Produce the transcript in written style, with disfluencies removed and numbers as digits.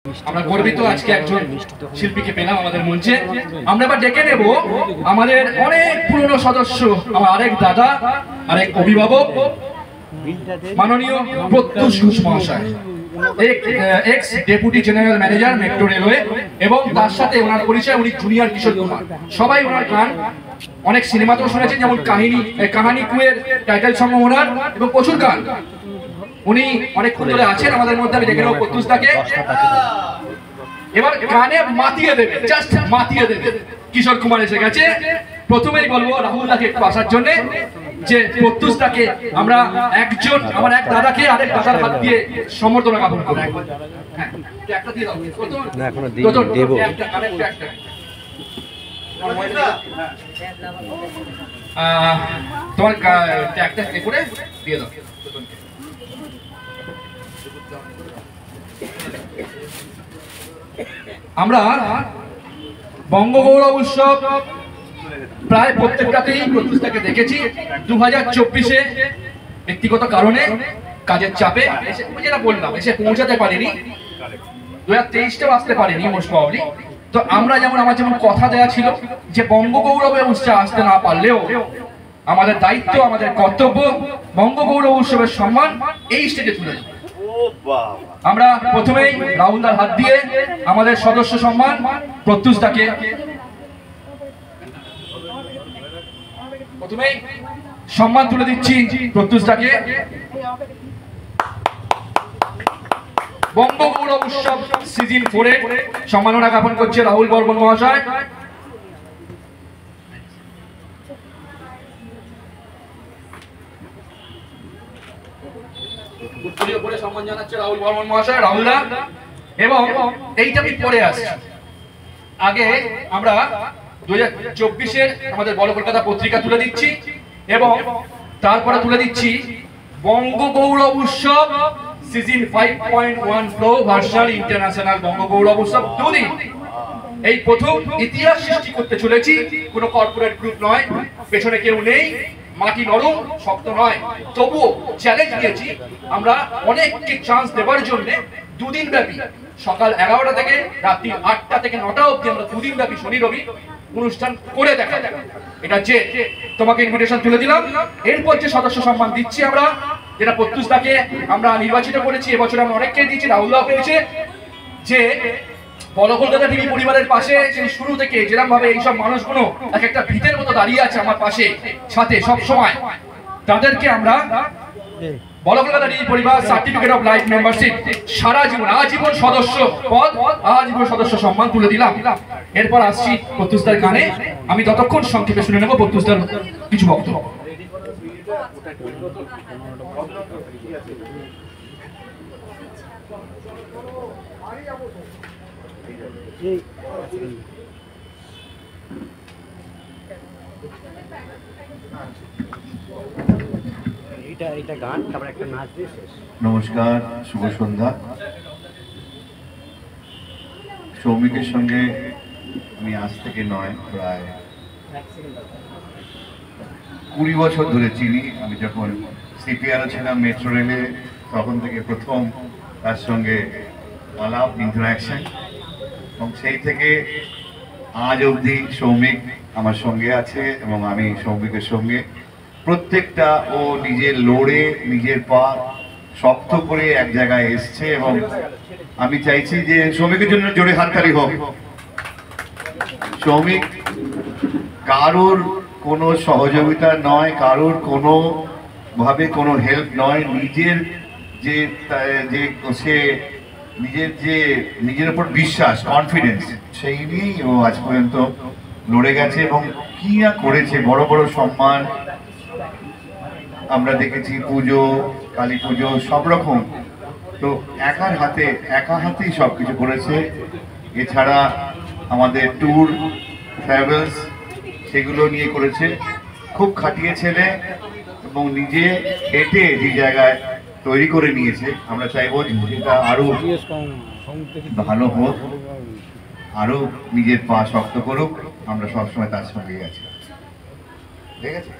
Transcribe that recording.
আমরা গর্বিত আজকে একজন শিল্পীকে পেলাম আমাদের মঞ্চে। আমরা এবার ডেকে নেব আমাদের অনেক পুরনো সদস্য, আমার আরেক দাদা, আরেক অভিভাবক, মাননীয় প্রত্যুষ ঘোষ মহাশয়, x deputy general manager metro railway, এবং তার সাথে ওনার পরিচয় উনি জুনিয়র কিশোর কুমার। সবাই ওনার গান অনেক সিনেমাতেও শুনেছেন, যেমন কাহানি কুয়ের টাইটেল সং ওনার, এবং প্রচুর গান উনি অনেকক্ষণ ধরে আছেন আমাদের মধ্যে। আমি দেখে নেব প্রত্যুষদাকে এবার গানে মাতিয়ে দেবে, জাস্ট মাতিয়ে দেবে। কিশোর কুমার এসে গেছে। প্রথমেই বলবো রাহুলদাকে একটু আসার জন্য, যে প্রত্যুষদাকে আমরা একজন আমার এক দাদাকে আরেক দাদার হাত দিয়ে সম্বর্ধনা জ্ঞাপন করব। হ্যাঁ, একটা দিয়ে দাও। না, এখনো দেব। তোমার ট্যাগটা করে দিয়ে দাও। আমরা বঙ্গগৌরব উৎসব প্রায় প্রত্যেকটাতেই প্রত্যুষদাকে দেখেছি। 2024-এ ব্যক্তিগত কারণে কাজের চাপে যেটা বললাম এসে পৌঁছাতে পারিনি, 2023-টাও আসতে পারিনি মোস্ট প্রবাবলি। তো আমরা আমার যেমন কথা দেওয়া ছিল যে বঙ্গগৌরবে উৎসব আসতে না পারলেও আমাদের দায়িত্ব, আমাদের কর্তব্য বঙ্গগৌরব উৎসবের সম্মান এই স্টেজে তুলে দেব। আমরা প্রথমেই রাহুলদার হাত দিয়ে আমাদের সদস্য সম্মান প্রত্যুষদাকে প্রথমেই সম্মান তুলে দিচ্ছি। প্রত্যুষদাকে বঙ্গগৌরব উৎসব সিজন 4-এ সম্মাননা জ্ঞাপন করছে রাহুল বর্মন মহাশয়। সম্মান জানাচ্ছে রাহুল বর্মন মহাশয়, রাহুলদা। এবং এইটা আমি পরে আসছি, আগে আমরা 2024-এর আমাদের বড় কলকাতা পত্রিকা তুলে দিচ্ছি, এবং তারপরে তুলে দিচ্ছি বঙ্গগৌরব উৎসব সিজন 5.1 প্রো ভার্সন ইন্টারন্যাশনাল বঙ্গগৌরব উৎসব 2 দিন। এই প্রথম ইতিহাস সৃষ্টি করতে চলেছি। কোনো কর্পোরেট গ্রুপ নয়, পেছনে কেউ নেই, মাটি নরম শক্ত নয়, তবুও চ্যালেঞ্জ দিয়েছি আমরা অনেককে চান্স দেওয়ার জন্য। 2 দিন ব্যাপী সকাল 11টা থেকে রাত্রি 8টা থেকে 9টা অবধি আমরা 2 দিন ব্যাপী শনি রবি অনুষ্ঠান করে দেখা। এটা যে তোমাকে ইনভিটেশন তুলে দিলাম। এরপর যে সদস্য সম্মান দিচ্ছি আমরা, যেটা প্রত্যুষদাকে আমরা নির্বাচিত করেছি, এবছর আমরা অনেককে দিয়েছি, রাহুলদাও পেয়েছে, যে বড় কলকাতা টিভি পরিবারের পাশে সেই শুরু থেকে যেরকম ভাবে এইসব মানুষগুলো এক একটা ভিতের মতো দাঁড়িয়ে আছে আমার পাশে সাথে সব সময়, তাদেরকে আমরা বড় কলকাতা টিভি পরিবার সার্টিফিকেট অফ লাইফ মেম্বারশিপ সারা জীবন আজীবন সদস্য পদ, আজীবন সদস্য সম্মান তুলে দিলাম। এরপর আসছি প্রত্যুষদার গানে। আমি ততক্ষণ সংক্ষেপে শুনে নেব প্রত্যুষদার কিছু বক্তব্য। নমস্কার, শুভ সন্ধ্যা। সৌমিকের সঙ্গে আমি আজ থেকে নয়, প্রায় 20 বছর ধরে চিনি। আমি যখন সিপিআর ছিলাম মেট্রো রেলে, তখন থেকে প্রথম তার সঙ্গে আলাপ, ইন্টারাকশন, এবং সেই থেকে আজ অবধি সৌমিক আমার সঙ্গে আছে এবং আমি সৌমিকের সঙ্গে। প্রত্যেকটা ও নিজের লড়ে নিজের পা শক্ত করে এক জায়গায় এসছে, এবং আমি চাইছি যে সৌমিকের জন্য জোরে হাততালি হোক। সৌমিক কারোর কোনো সহযোগিতা নয়, কারোর কোনো ভাবে কোনো হেল্প নয়, নিজের যে সে নিজের উপর বিশ্বাস, কনফিডেন্স, সেই নিয়েই ও আজ পর্যন্ত লড়ে গেছে এবং কি না করেছে। বড় বড় সম্মান আমরা দেখেছি, পুজো, কালী পুজো, সব রকম। তো একা হাতেই সবকিছু করেছে। এছাড়া আমাদের ট্যুর ট্রাভেলস সেগুলো নিয়ে করেছে। খুব খাটিয়ে ছেলে এবং নিজে হেঁটে যে জায়গায় তৈরি করে নিয়েছে। আমরা চাইবো এটা আরো ভালো হোক, আরো নিজের পা শক্ত করুক। আমরা সবসময় তার সঙ্গেই আছি। ঠিক আছে।